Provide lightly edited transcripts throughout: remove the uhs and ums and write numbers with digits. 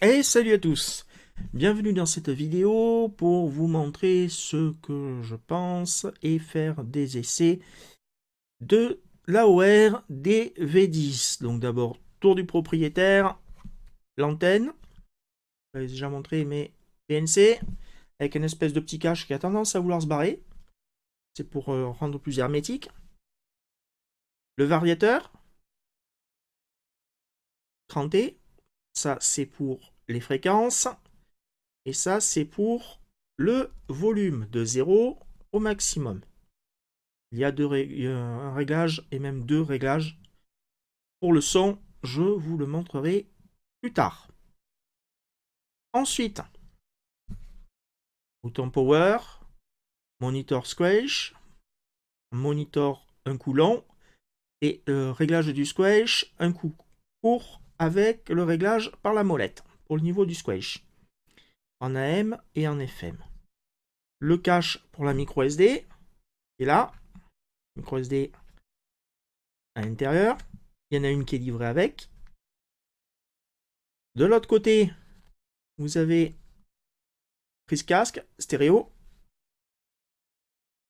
Et salut à tous! Bienvenue dans cette vidéo pour vous montrer ce que je pense et faire des essais de l'AOR des V10. Donc d'abord, tour du propriétaire, l'antenne, je l'avais déjà montré, mais PNC, avec une espèce de petit cache qui a tendance à vouloir se barrer. C'est pour rendre plus hermétique. Le variateur, cranté, ça c'est pour les fréquences. Et ça c'est pour le volume de 0 au maximum. Il y a un réglage et même deux réglages. Pour le son, je vous le montrerai plus tard. Ensuite, bouton power, monitor squash, monitor un coup long et réglage du squash un coup court avec le réglage par la molette pour le niveau du squash en AM et en FM. Le cache pour la micro SD est là, micro SD à l'intérieur. Il y en a une qui est livrée avec. De l'autre côté, vous avez prise casque, stéréo,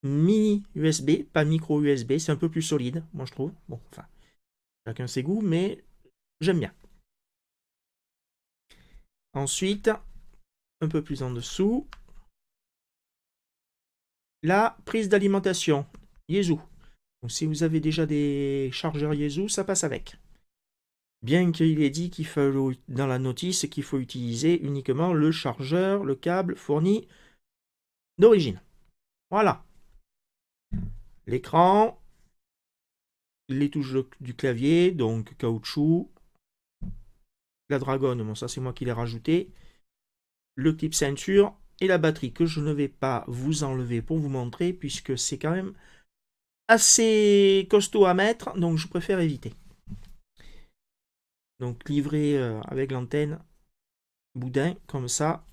mini USB, pas micro USB, c'est un peu plus solide, moi je trouve. Bon, enfin, chacun ses goûts, mais j'aime bien. Ensuite, un peu plus en dessous, la prise d'alimentation, Yaesu. Donc si vous avez déjà des chargeurs Yaesu, ça passe avec. Bien qu'il est dit qu'il faut, dans la notice qu'il faut utiliser uniquement le chargeur, le câble fourni d'origine. Voilà. L'écran, les touches du clavier, donc caoutchouc, la dragonne, bon ça c'est moi qui l'ai rajouté, le clip ceinture et la batterie que je ne vais pas vous enlever pour vous montrer puisque c'est quand même assez costaud à mettre, donc je préfère éviter. Donc livré avec l'antenne boudin comme ça,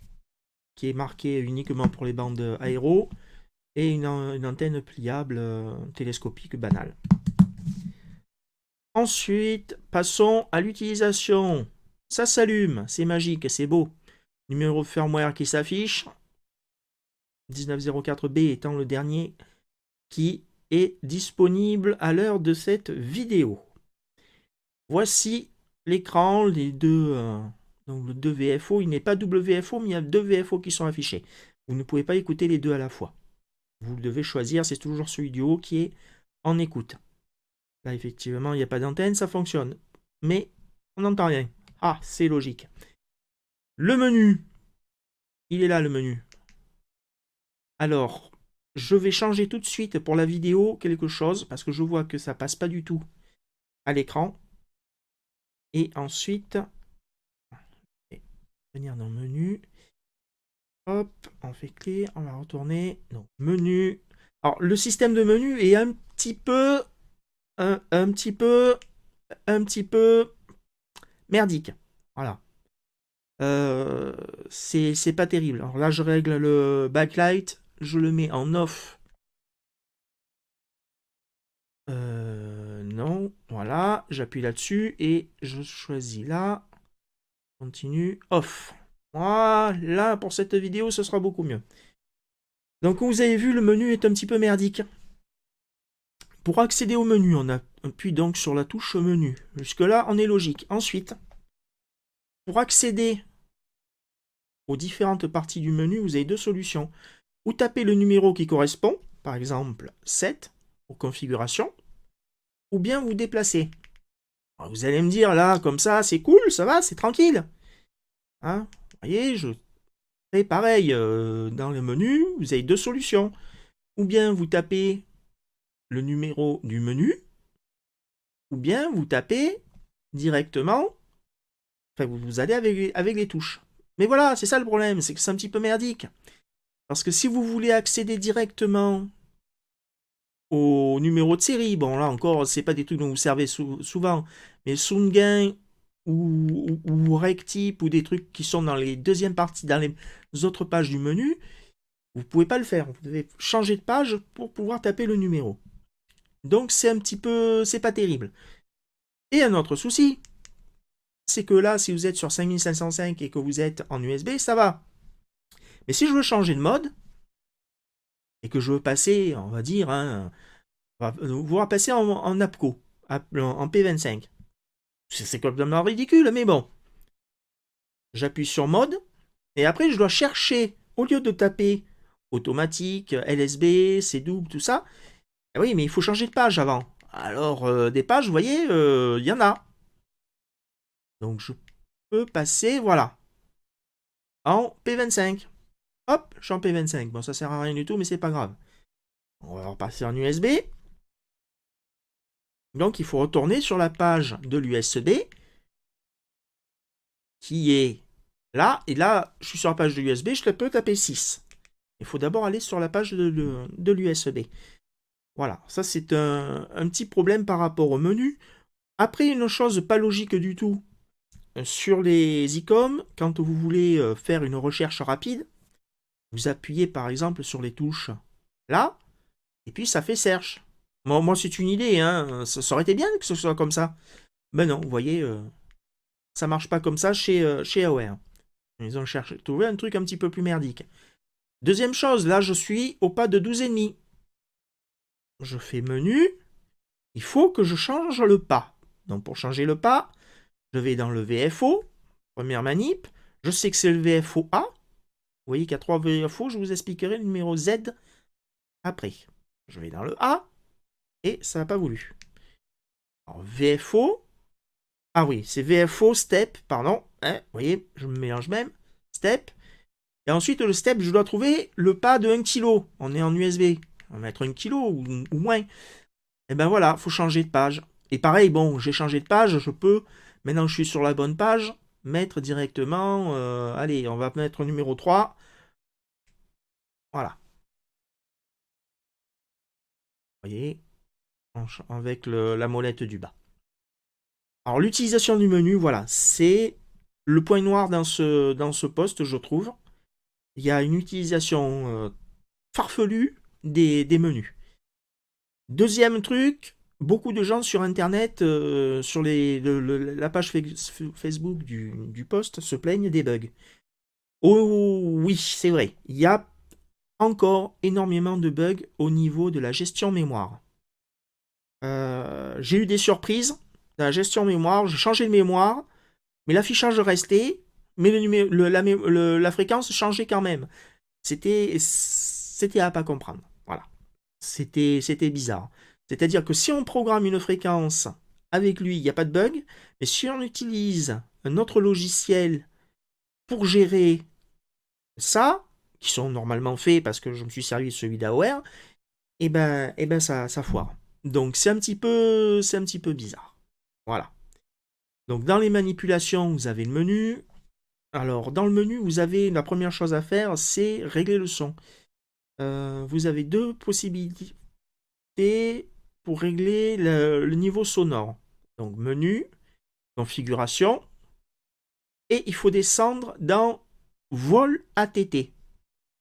qui est marqué uniquement pour les bandes aéro, et une antenne pliable télescopique banale. Ensuite, passons à l'utilisation. Ça s'allume, c'est magique, c'est beau. Numéro de firmware qui s'affiche. 1904B étant le dernier qui est disponible à l'heure de cette vidéo. Voici l'écran, les deux, donc le 2 VFO. Il n'est pas WFO, mais il y a deux VFO qui sont affichés. Vous ne pouvez pas écouter les deux à la fois. Vous devez choisir, c'est toujours celui du haut qui est en écoute. Là, effectivement, il n'y a pas d'antenne, ça fonctionne. Mais on n'entend rien. Ah, c'est logique. Le menu. Il est là, le menu. Alors, je vais changer tout de suite pour la vidéo quelque chose, parce que je vois que ça passe pas du tout à l'écran. Et ensuite, venir dans le menu. Hop, on fait clé, on va retourner. Donc, menu. Alors, le système de menu est un petit peu, un petit peu merdique. Voilà. C'est pas terrible. Alors là, je règle le backlight, je le mets en off. Non, voilà, j'appuie là-dessus et je choisis là. Continue, off. Voilà, pour cette vidéo, ce sera beaucoup mieux. Donc, comme vous avez vu, le menu est un petit peu merdique. Pour accéder au menu, on appuie donc sur la touche menu. Jusque-là, on est logique. Ensuite, pour accéder aux différentes parties du menu, vous avez deux solutions. Ou tapez le numéro qui correspond, par exemple 7 pour configuration, ou bien vous déplacez. Alors vous allez me dire là, comme ça, c'est cool, ça va, c'est tranquille. Hein, vous voyez, je fais pareil dans le menu, vous avez deux solutions. Ou bien vous tapez le numéro du menu, ou bien vous tapez directement, enfin vous allez avec les touches. Mais voilà, c'est ça le problème, c'est que c'est un petit peu merdique. Parce que si vous voulez accéder directement au numéro de série, bon là encore, c'est pas des trucs dont vous servez souvent, mais Sungain ou Rectip ou des trucs qui sont dans les deuxièmes parties, dans les autres pages du menu, vous pouvez pas le faire. Vous devez changer de page pour pouvoir taper le numéro. Donc c'est un petit peu, c'est pas terrible. Et un autre souci, c'est que là, si vous êtes sur 5505 et que vous êtes en USB, ça va. Mais si je veux changer de mode, et que je veux passer, on va dire, hein, vous repasser en APCO, en P25. C'est complètement ridicule, mais bon. J'appuie sur mode, et après je dois chercher, au lieu de taper automatique, LSB, C double, tout ça, eh oui, mais il faut changer de page avant. Alors, des pages, vous voyez, il y en a. Donc je peux passer, voilà, en P25. Hop, je suis en P25. Bon, ça sert à rien du tout, mais c'est pas grave. On va repasser en USB. Donc il faut retourner sur la page de l'USB qui est là. Et là, je suis sur la page de l'USB, je peux taper 6. Il faut d'abord aller sur la page de l'USB. Voilà, ça c'est un petit problème par rapport au menu. Après, une chose pas logique du tout, sur les ICOM, quand vous voulez faire une recherche rapide, vous appuyez par exemple sur les touches là, et puis ça fait search. Moi c'est une idée, hein. Ça aurait été bien que ce soit comme ça. Ben non, vous voyez, ça marche pas comme ça chez AOR. Ils ont trouvé un truc un petit peu plus merdique. Deuxième chose, là je suis au pas de 12,5. Je fais menu, il faut que je change le pas. Donc pour changer le pas, je vais dans le VFO, première manip, je sais que c'est le VFO A. Vous voyez qu'il y a 3 VFO, je vous expliquerai le numéro Z après. Je vais dans le A, et ça n'a pas voulu. Alors VFO, ah oui, c'est VFO step, pardon, hein, vous voyez, je me mélange même, step. Et ensuite, le step, je dois trouver le pas de 1 kg. On est en USB. On va mettre 1 kg ou moins. Et ben voilà, il faut changer de page. Et pareil, bon, j'ai changé de page, je peux, maintenant que je suis sur la bonne page, mettre directement, allez, on va mettre numéro 3. Voilà. Vous voyez, avec la molette du bas. Alors, l'utilisation du menu, voilà, c'est le point noir dans ce poste, je trouve. Il y a une utilisation farfelue des menus. Deuxième truc, beaucoup de gens sur Internet, sur la page Facebook du post, se plaignent des bugs. Oh oui, c'est vrai. Il y a encore énormément de bugs au niveau de la gestion mémoire. J'ai eu des surprises. La gestion mémoire, j'ai changé de mémoire, mais l'affichage restait, mais la fréquence changeait quand même. C'était à pas comprendre. Voilà. C'était bizarre. C'est-à-dire que si on programme une fréquence avec lui, il n'y a pas de bug, mais si on utilise un autre logiciel pour gérer ça, qui sont normalement faits parce que je me suis servi de celui d'AOR, et ben ça foire. Donc c'est un petit peu bizarre. Voilà. Donc dans les manipulations, vous avez le menu. Alors dans le menu, vous avez la première chose à faire, c'est régler le son. Vous avez deux possibilités pour régler le niveau sonore. Donc menu, configuration, et il faut descendre dans vol ATT. Il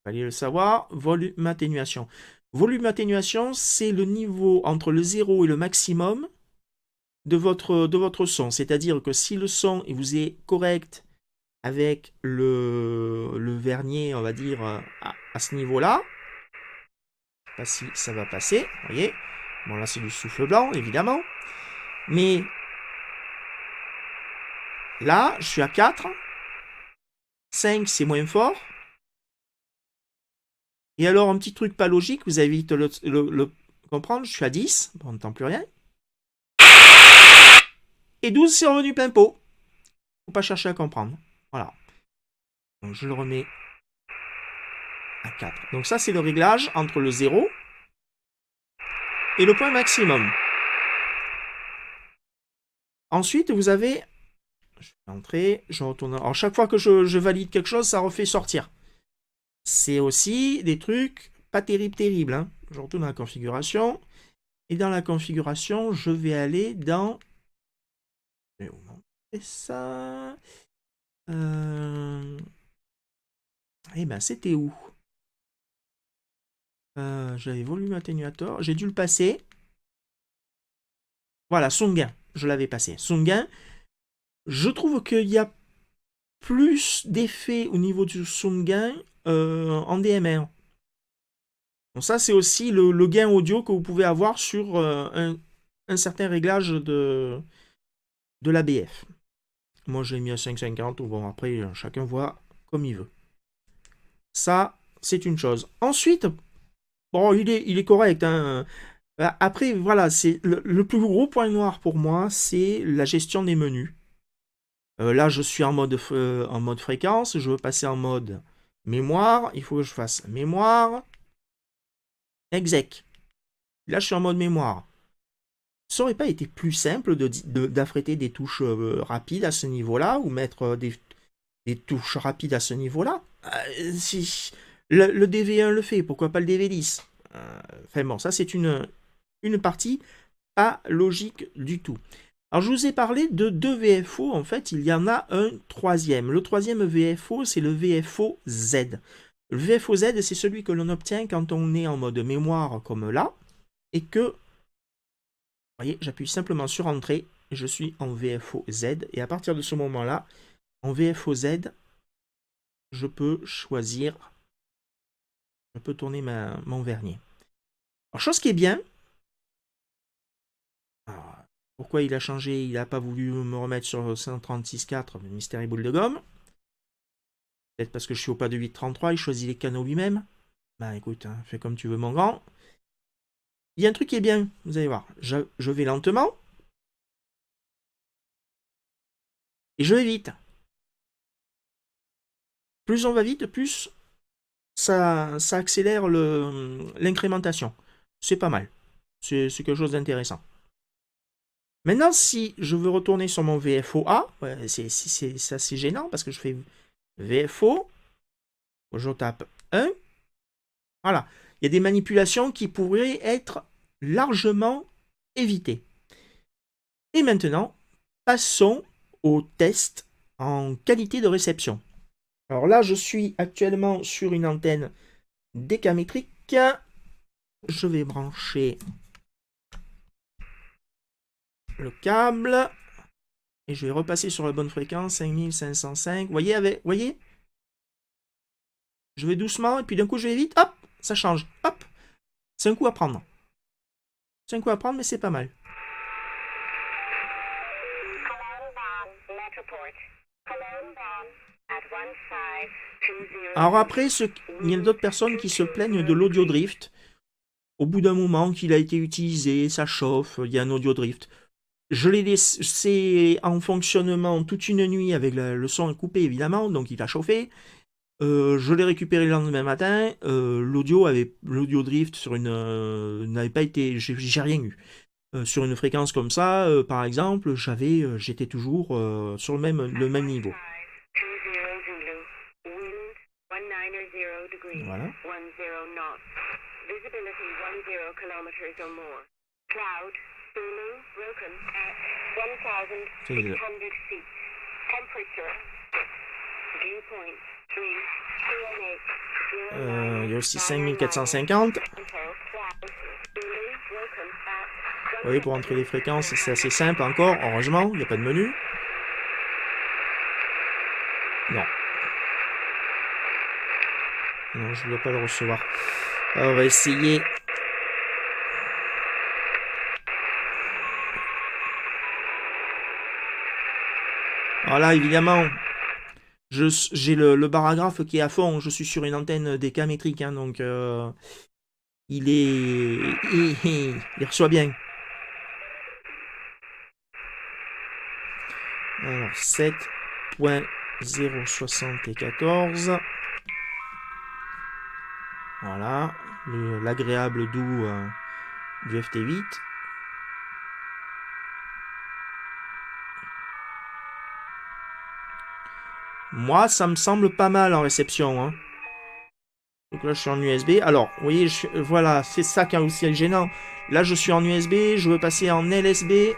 fallait le savoir, volume atténuation. Volume atténuation, c'est le niveau entre le 0 et le maximum de votre son. C'est-à-dire que si le son vous est correct avec le vernier, on va dire, à ce niveau-là, je ne sais pas si ça va passer, vous voyez. Bon, là, c'est du souffle blanc, évidemment. Mais là, je suis à 4. 5, c'est moins fort. Et alors, un petit truc pas logique, vous allez vite le comprendre, je suis à 10, bon, on n'entend plus rien. Et 12, c'est revenu plein pot. Faut pas chercher à comprendre. Voilà. Donc, je le remets à 4. Donc ça, c'est le réglage entre le 0 et le point maximum. Ensuite, vous avez... Je vais entrer, je retourne... Alors, chaque fois que je valide quelque chose, ça refait sortir. C'est aussi des trucs pas terribles. Hein. Je retourne dans la configuration. Et dans la configuration, je vais aller dans... Je vais vous montrer ça... Eh ben, c'était où? J'avais volume atténuateur. J'ai dû le passer. Voilà, son gain. Je l'avais passé. Son gain. Je trouve qu'il y a plus d'effets au niveau du son de gain en DMR. Donc ça, c'est aussi le gain audio que vous pouvez avoir sur un certain réglage de l'ABF. Moi, j'ai mis à 5,50. Bon, après, chacun voit comme il veut. Ça, c'est une chose. Ensuite, bon, il est correct. Hein. Après, voilà, c'est le plus gros point noir pour moi, c'est la gestion des menus. Là, je suis en mode fréquence. Je veux passer en mode mémoire. Il faut que je fasse mémoire, exec. Là, je suis en mode mémoire. Ça aurait pas été plus simple d'affréter des touches rapides à ce niveau-là ou mettre des touches rapides à ce niveau-là si le DV1 le fait, pourquoi pas le DV10 Enfin bon, ça c'est une partie pas logique du tout. Alors je vous ai parlé de deux VFO, en fait il y en a un troisième. Le troisième VFO c'est le VFO Z. Le VFO Z c'est celui que l'on obtient quand on est en mode mémoire comme là et que vous voyez, j'appuie simplement sur Entrée et je suis en VFO Z. Et à partir de ce moment-là, en VFO Z, je peux choisir, je peux tourner mon vernier. Alors, chose qui est bien, alors, pourquoi il a changé, il n'a pas voulu me remettre sur 136.4, Mystery Boule de Gomme. Peut-être parce que je suis au pas de 8.33, il choisit les canaux lui-même. Bah écoute, hein, fais comme tu veux mon grand. Il y a un truc qui est bien, vous allez voir. Je vais lentement. Et je vais vite. Plus on va vite, plus ça accélère l'incrémentation. C'est pas mal. C'est quelque chose d'intéressant. Maintenant, si je veux retourner sur mon VFOA, ouais, c'est assez gênant parce que je fais VFO, je tape 1. Voilà. Il y a des manipulations qui pourraient être largement évitées. Et maintenant, passons au test en qualité de réception. Alors là, je suis actuellement sur une antenne décamétrique. Je vais brancher le câble et je vais repasser sur la bonne fréquence 5505. Voyez, je vais doucement et puis d'un coup je vais vite, hop, ça change, hop. C'est un coup à prendre. C'est un coup à prendre, mais c'est pas mal. Alors après, il y a d'autres personnes qui se plaignent de l'audio drift. Au bout d'un moment qu'il a été utilisé, ça chauffe, il y a un audio drift. Je l'ai laissé en fonctionnement toute une nuit avec le son coupé évidemment, donc il a chauffé. Je l'ai récupéré le lendemain matin. L'audio drift sur n'avait pas été, j'ai rien eu. Sur une fréquence comme ça, par exemple, j'étais toujours sur le même niveau. Voilà. Il y a aussi 5450. Vous voyez, pour entrer les fréquences, c'est assez simple encore. Heureusement, il n'y a pas de menu. Non. Non, je ne dois pas le recevoir. Alors, on va essayer. Alors là, évidemment, j'ai le paragraphe qui est à fond. Je suis sur une antenne décamétrique, hein, donc il reçoit bien. Alors, 7.074. Voilà, l'agréable doux du FT8. Moi, ça me semble pas mal en réception. Hein. Donc là, je suis en USB. Alors, vous voyez, voilà, c'est ça qui est aussi gênant. Là, je suis en USB, je veux passer en LSB.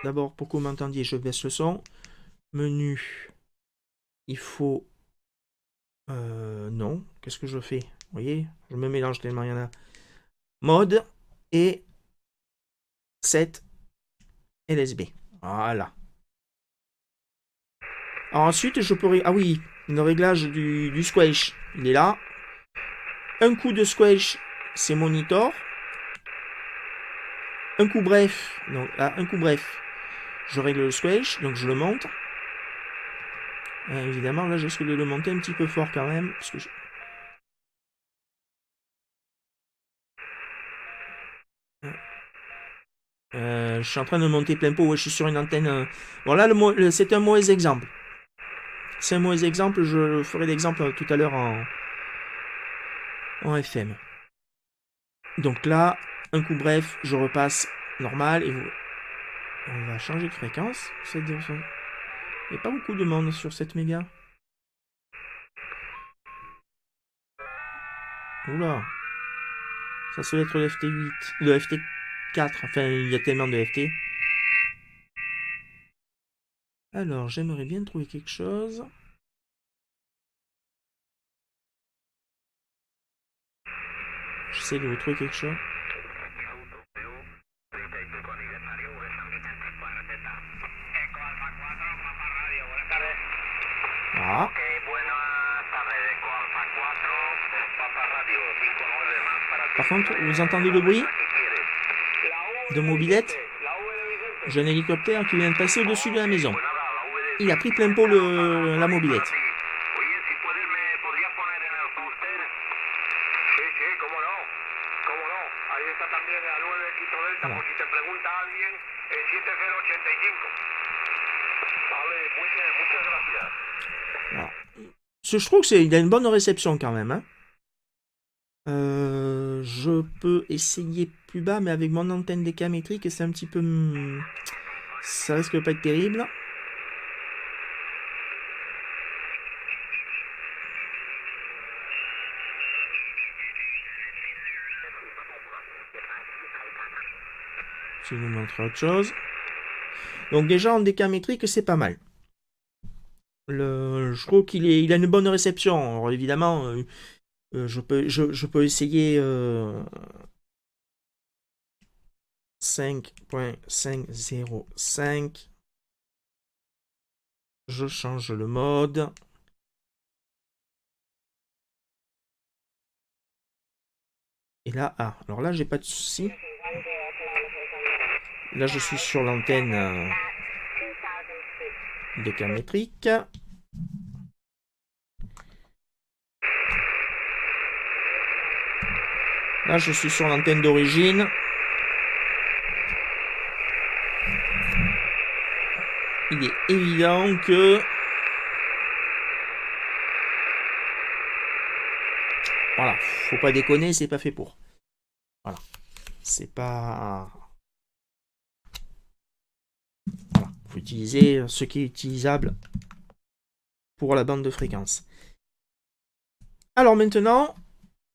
D'abord, pour que vous m'entendiez, je baisse le son. Menu. Il faut... non, qu'est-ce que je fais? Vous voyez, je me mélange tellement il y en a. Mode et 7 LSB. Voilà. Alors ensuite, je pourrais... Ah oui, le réglage du squelch, il est là. Un coup de squelch, c'est monitor. Un coup bref, donc là, un coup bref, je règle le squelch, donc je le monte. Évidemment, là, je risque de le monter un petit peu fort quand même, parce que je suis en train de monter plein pot, ouais, je suis sur une antenne. Bon là, c'est un mauvais exemple. C'est un mauvais exemple, je ferai l'exemple tout à l'heure en FM. Donc là, un coup bref, je repasse normal, et on va changer de fréquence. Il n'y a pas beaucoup de monde sur cette méga. Oula. Ça doit être le FT8, le FT4, enfin il y a tellement de FT. Alors j'aimerais bien trouver quelque chose. J'essaie de vous trouver quelque chose. Ah. Par contre, vous entendez le bruit de mobilette? J'ai un hélicoptère qui vient de passer au-dessus de la maison. Il a pris plein pot la mobilette. Voilà. Voilà. Je trouve qu'il a une bonne réception quand même. Hein. Je peux essayer plus bas, mais avec mon antenne décamétrique, c'est un petit peu... Ça risque de pas être terrible. Je vais vous montrer autre chose. Donc déjà en décamétrique, c'est pas mal. Je trouve qu'il a une bonne réception. Alors évidemment, je peux essayer 5.505. Je change le mode. Et là, alors là, j'ai pas de souci. Là, je suis sur l'antenne décamétrique. Là, je suis sur l'antenne d'origine. Il est évident que... Voilà, faut pas déconner, c'est pas fait pour. Voilà, c'est pas... Voilà, faut utiliser ce qui est utilisable pour la bande de fréquence. Alors maintenant,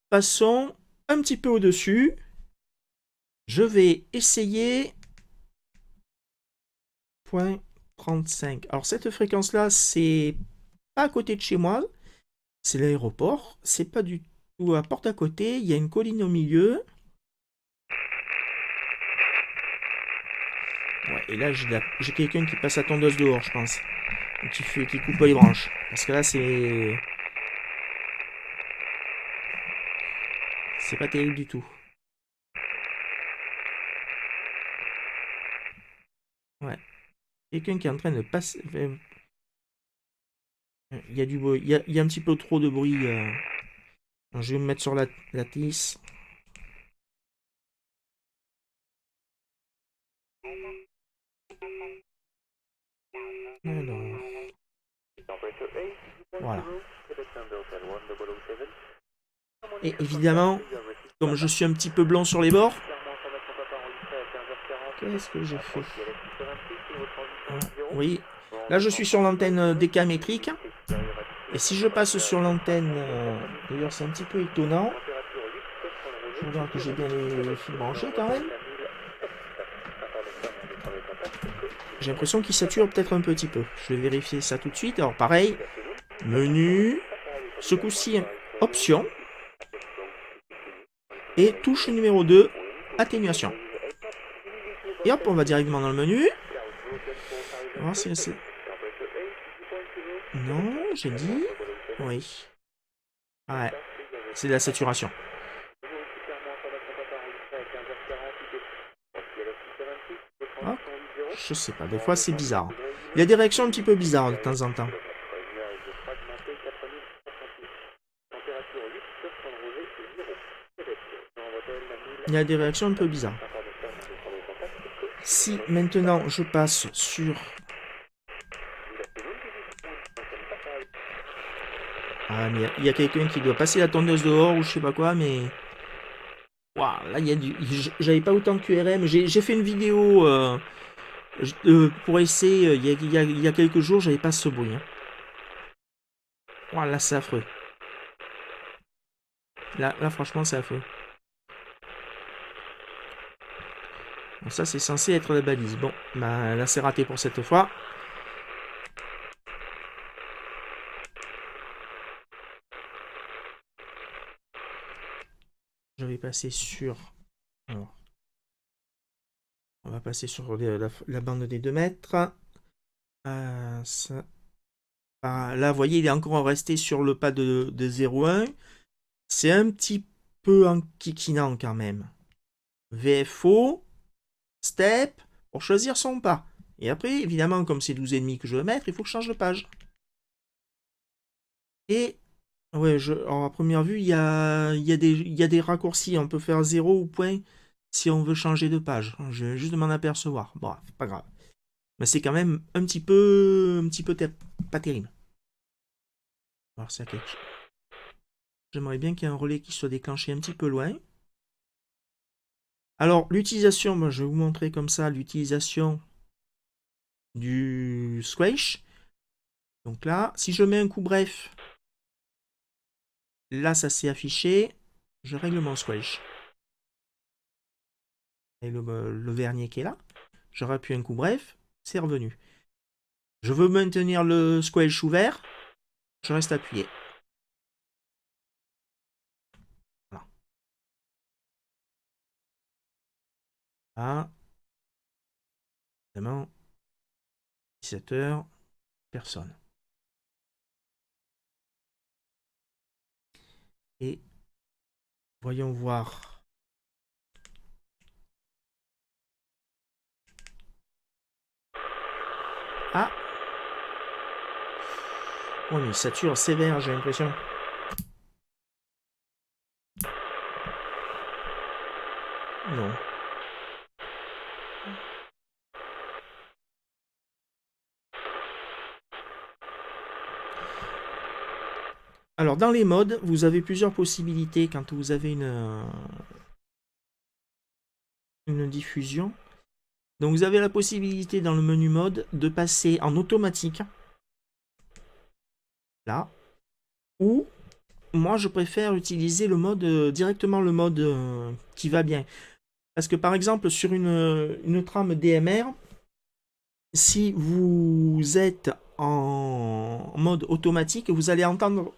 passons un petit peu au-dessus. Je vais essayer... 0.35. Alors cette fréquence-là, c'est pas à côté de chez moi. C'est l'aéroport. C'est pas du tout à porte à côté. Il y a une colline au milieu. Ouais, et là, j'ai quelqu'un qui passe la tondeuse dehors, je pense. Qui coupe les branches. Parce que là, c'est pas terrible du tout. Ouais. Quelqu'un qui est en train de passer... Il y a du bruit. Il y a un petit peu trop de bruit. Je vais me mettre sur la tisse. Alors... Voilà. Et évidemment, comme je suis un petit peu blanc sur les bords, qu'est-ce que j'ai fait? Oui, là je suis sur l'antenne décamétrique. Et si je passe sur l'antenne, d'ailleurs c'est un petit peu étonnant. Je regarde que j'ai bien les fils branchés quand même. J'ai l'impression qu'il sature peut-être un petit peu. Je vais vérifier ça tout de suite. Alors pareil, menu, ce coup-ci, option. Et touche numéro 2, atténuation. Et hop, on va directement dans le menu. On va voir si c'est... Non, j'ai dit. Oui. Ouais. C'est de la saturation. Ah, je sais pas, des fois c'est bizarre. Il y a des réactions un petit peu bizarres de temps en temps. Il y a des réactions un peu bizarres. Si maintenant je passe sur... Ah, mais il y a quelqu'un qui doit passer la tondeuse dehors ou je sais pas quoi, mais... Waouh, là, il y a du... J'avais pas autant de QRM. J'ai fait une vidéo pour essayer il y a quelques jours, j'avais pas ce bruit. Hein. Waouh, là, c'est affreux. Là, franchement, c'est affreux. Bon, ça, c'est censé être la balise. Bon, bah, là, c'est raté pour cette fois. Je vais passer sur... Alors, on va passer sur la bande des 2 mètres. Ça... Là, vous voyez, il est encore resté sur le pas de 0,1. C'est un petit peu enquiquinant quand même. VFO, step, pour choisir son pas. Et après, évidemment, comme c'est 12,5 que je veux mettre, il faut que je change de page. Et, ouais, alors, à première vue, il y a des raccourcis. On peut faire 0 ou point si on veut changer de page. Je vais juste m'en apercevoir. Bon, c'est pas grave. Mais c'est quand même un petit peu pas terrible. Alors, c'est quelque chose. J'aimerais bien qu'il y ait un relais qui soit déclenché un petit peu loin. Alors, l'utilisation, moi, je vais vous montrer comme ça l'utilisation du squash. Donc là, si je mets un coup bref, là, ça s'est affiché. Je règle mon squash. Et le vernier qui est là. Je rappuie un coup bref, c'est revenu. Je veux maintenir le squash ouvert, je reste appuyé. Voilà. Là, évidemment, 17h, personne. Et voyons voir. Ah! Oh, mais il sature sévère, j'ai l'impression. Non. Alors, dans les modes, vous avez plusieurs possibilités quand vous avez une diffusion. Donc, vous avez la possibilité dans le menu mode de passer en automatique. Là. Ou, moi, je préfère utiliser le mode, directement le mode qui va bien. Parce que, par exemple, sur une trame DMR, si vous êtes en mode automatique, vous allez entendre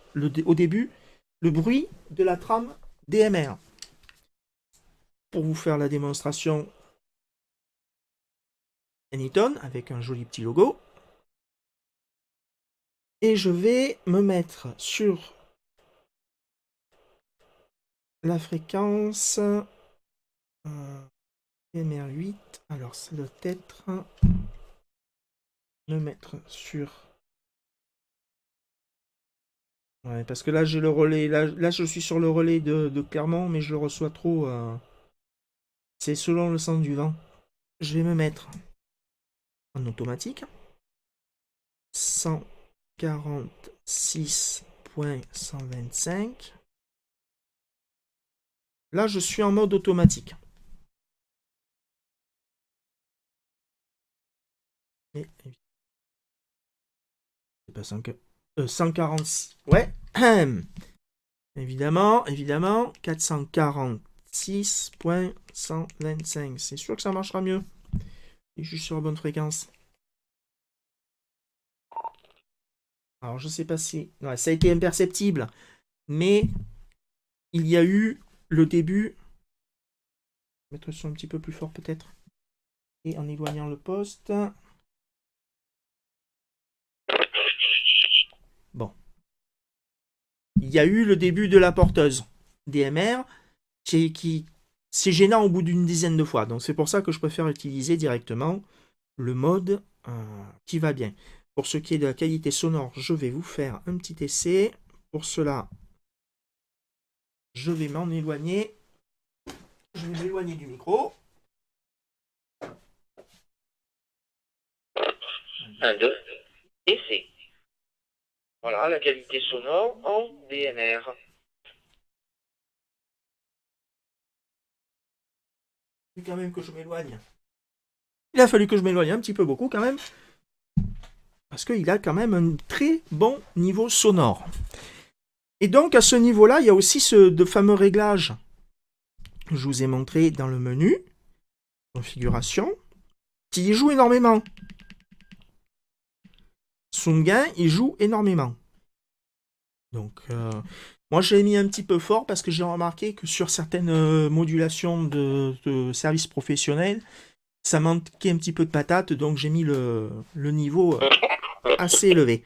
au début le bruit de la trame DMR. Pour vous faire la démonstration, Anytone avec un joli petit logo. Et je vais me mettre sur la fréquence MR8. Alors ça doit être me mettre sur... Ouais, parce que là j'ai le relais, là je suis sur le relais de Clermont, mais je le reçois trop. C'est selon le sens du vent. Je vais me mettre en automatique. 146.125. Là, je suis en mode automatique. Et, c'est pas 146. Ouais. Évidemment, 446.125. C'est sûr que ça marchera mieux. Et je suis sur la bonne fréquence. Alors, je sais pas si... Ouais, ça a été imperceptible. Mais il y a eu le début... Mettre le son un petit peu plus fort peut-être. Et en éloignant le poste. Bon. Il y a eu le début de la porteuse DMR qui c'est gênant au bout d'une dizaine de fois. Donc c'est pour ça que je préfère utiliser directement le mode qui va bien. Pour ce qui est de la qualité sonore, je vais vous faire un petit essai. Pour cela, je vais m'en éloigner. Je vais m'éloigner du micro. 1, 2, essai. Voilà, la qualité sonore en DMR. Il faut quand même que je m'éloigne. Il a fallu que je m'éloigne un petit peu beaucoup quand même. Parce qu'il a quand même un très bon niveau sonore. Et donc à ce niveau-là, il y a aussi de fameux réglages que je vous ai montré dans le menu, configuration, qui y joue énormément. Sungain, il joue énormément. Donc, moi, je l'ai mis un petit peu fort parce que j'ai remarqué que sur certaines modulations de services professionnels, ça manquait un petit peu de patate, donc j'ai mis le niveau assez élevé.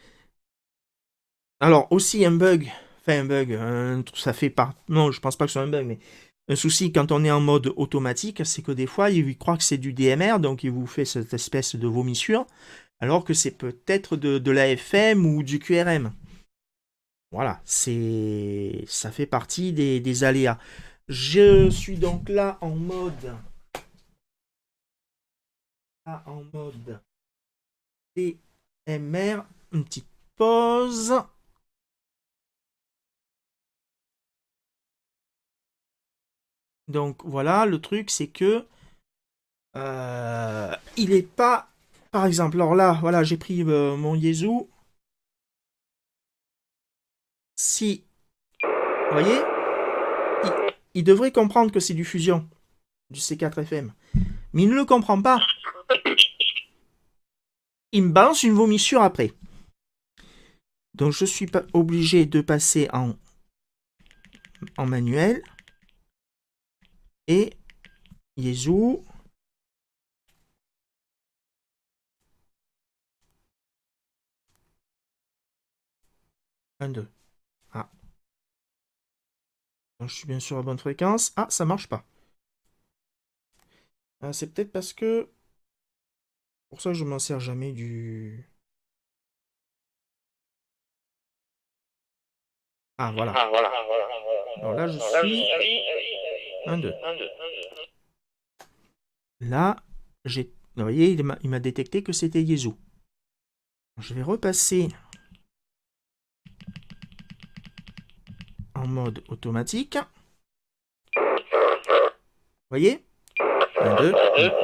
Alors, aussi un bug, ça fait pas... Non, je pense pas que ce soit un bug, mais un souci quand on est en mode automatique, c'est que des fois, il croit que c'est du DMR, donc il vous fait cette espèce de vomissure, alors que c'est peut-être de l'AFM ou du QRM. Voilà, ça fait partie des aléas. Je suis donc là en mode DMR, une petite pause. Donc voilà, le truc c'est que il est pas, par exemple, alors là, voilà, j'ai pris mon Yezu. Si, vous voyez, il devrait comprendre que c'est du fusion, du C4FM. Mais il ne le comprend pas. Il me balance une vomissure après. Donc je suis pas obligé de passer en manuel. Et Yezu. Un, deux. Ah. Donc, je suis bien sur la bonne fréquence. Ah, ça marche pas. Ah, c'est peut-être parce que... Pour ça, je m'en sers jamais du... Ah, voilà. Alors là, je suis... 1, 2. Là, j'ai... Vous voyez, il m'a détecté que c'était Yezu. Je vais repasser en mode automatique. Vous voyez? 1, 2.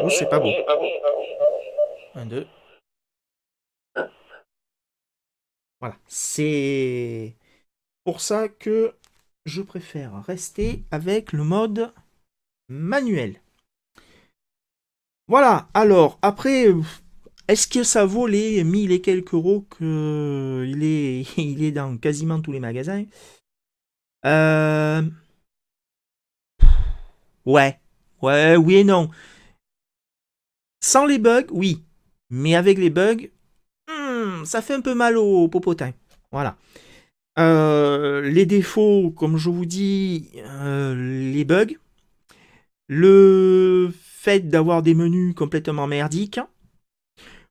Oh, c'est pas beau. 1, 2. Voilà. C'est pour ça que je préfère rester avec le mode manuel. Voilà, alors, après, est-ce que ça vaut les 1000 et quelques euros qu'il est, il est dans quasiment tous les magasins? Euh... Ouais, oui et non. Sans les bugs, oui. Mais avec les bugs, ça fait un peu mal au popotin. Voilà. Les défauts, comme je vous dis, les bugs. Le fait d'avoir des menus complètement merdiques.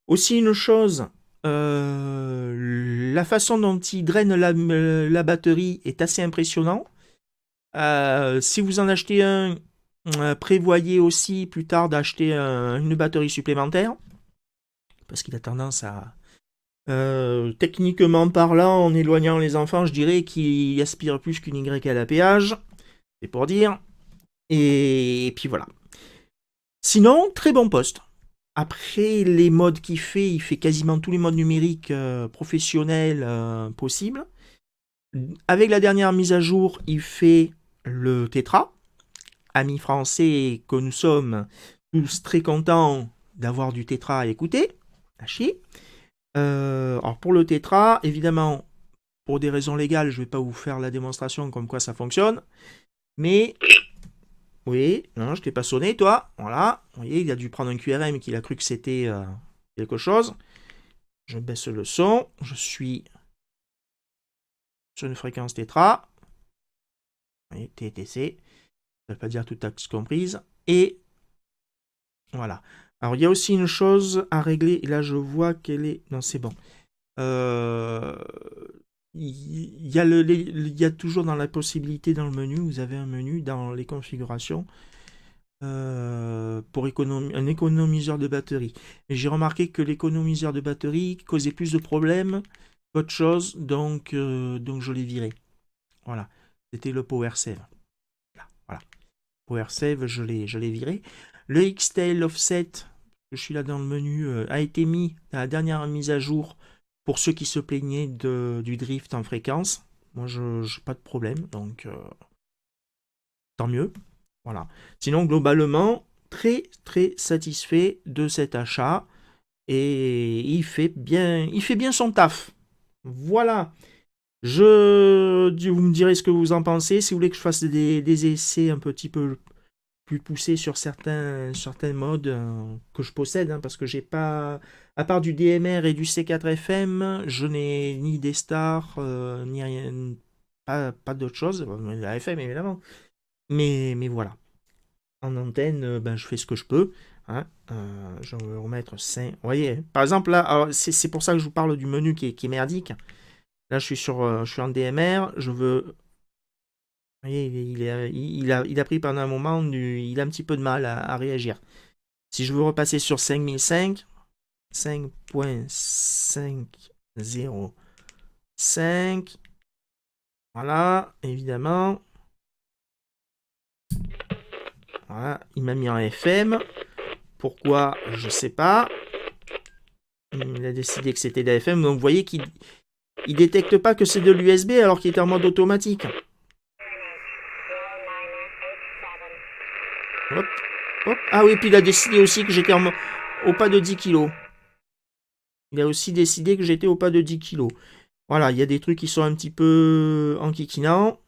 Aussi une chose, la façon dont il draine la batterie est assez impressionnant. Si vous en achetez un, prévoyez aussi plus tard d'acheter une batterie supplémentaire. Parce qu'il a tendance à... techniquement parlant, en éloignant les enfants, je dirais qu'il aspire plus qu'une Y à la péage. C'est pour dire. Et puis voilà. Sinon, très bon poste. Après, les modes qu'il fait, il fait quasiment tous les modes numériques professionnels possibles. Avec la dernière mise à jour, il fait le Tetra. Amis français que nous sommes tous très contents d'avoir du Tetra à écouter. À chier. Alors pour le Tetra, évidemment, pour des raisons légales, je ne vais pas vous faire la démonstration comme quoi ça fonctionne. Mais, oui, non, je t'ai pas sonné, toi. Voilà, vous voyez, il a dû prendre un QRM qu'il a cru que c'était quelque chose. Je baisse le son, je suis sur une fréquence tétra. Et TTC, ça ne veut pas dire toute taxe comprise. Et voilà. Alors, il y a aussi une chose à régler. Et là, je vois qu'elle est... Non, c'est bon. Il y a toujours dans la possibilité dans le menu, vous avez un menu dans les configurations pour un économiseur de batterie. Et j'ai remarqué que l'économiseur de batterie causait plus de problèmes qu'autre chose, donc je l'ai viré. Voilà, c'était le Power Save. Voilà. Power Save, je l'ai viré. Le Xtail Offset, je suis là dans le menu, a été mis à la dernière mise à jour pour ceux qui se plaignaient du drift en fréquence. Moi, je n'ai pas de problème, donc tant mieux. Voilà. Sinon, globalement, très très satisfait de cet achat et il fait bien son taf. Voilà. Vous me direz ce que vous en pensez. Si vous voulez que je fasse des essais un petit peu plus poussés sur certains modes que je possède, hein, parce que j'ai pas, à part du DMR et du C4FM, je n'ai ni des stars, ni rien, pas d'autre chose. La FM évidemment. Mais voilà. En antenne, je fais ce que je peux. Hein. Je vais remettre 5. Vous voyez, par exemple, là, c'est pour ça que je vous parle du menu qui est merdique. Là, je suis en DMR. Je veux. Vous voyez, il a pris pendant un moment, il a un petit peu de mal à réagir. Si je veux repasser sur 5005, 5.505, voilà, évidemment. Voilà, il m'a mis en FM. Pourquoi? Je sais pas. Il a décidé que c'était de la FM. Donc vous voyez qu'il détecte pas que c'est de l'USB alors qu'il est en mode automatique. Hop, hop. Ah oui, puis il a décidé aussi que j'étais au pas de 10 kg. Il a aussi décidé que j'étais au pas de 10 kg. Voilà, il y a des trucs qui sont un petit peu enquiquinants.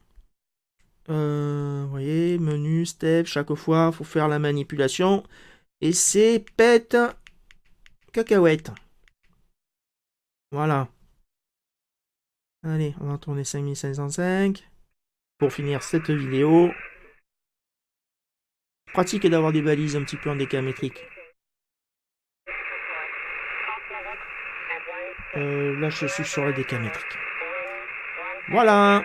Vous voyez, menu, step, chaque fois, il faut faire la manipulation. Et c'est pète cacahuète. Voilà. Allez, on va tourner 5505 pour finir cette vidéo. Pratique d'avoir des balises un petit peu en décamétrique. Là, je suis sur la décamétrique. Voilà.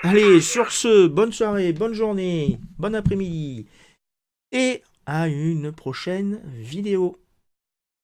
Allez, sur ce, bonne soirée, bonne journée, bon après-midi. Et à une prochaine vidéo.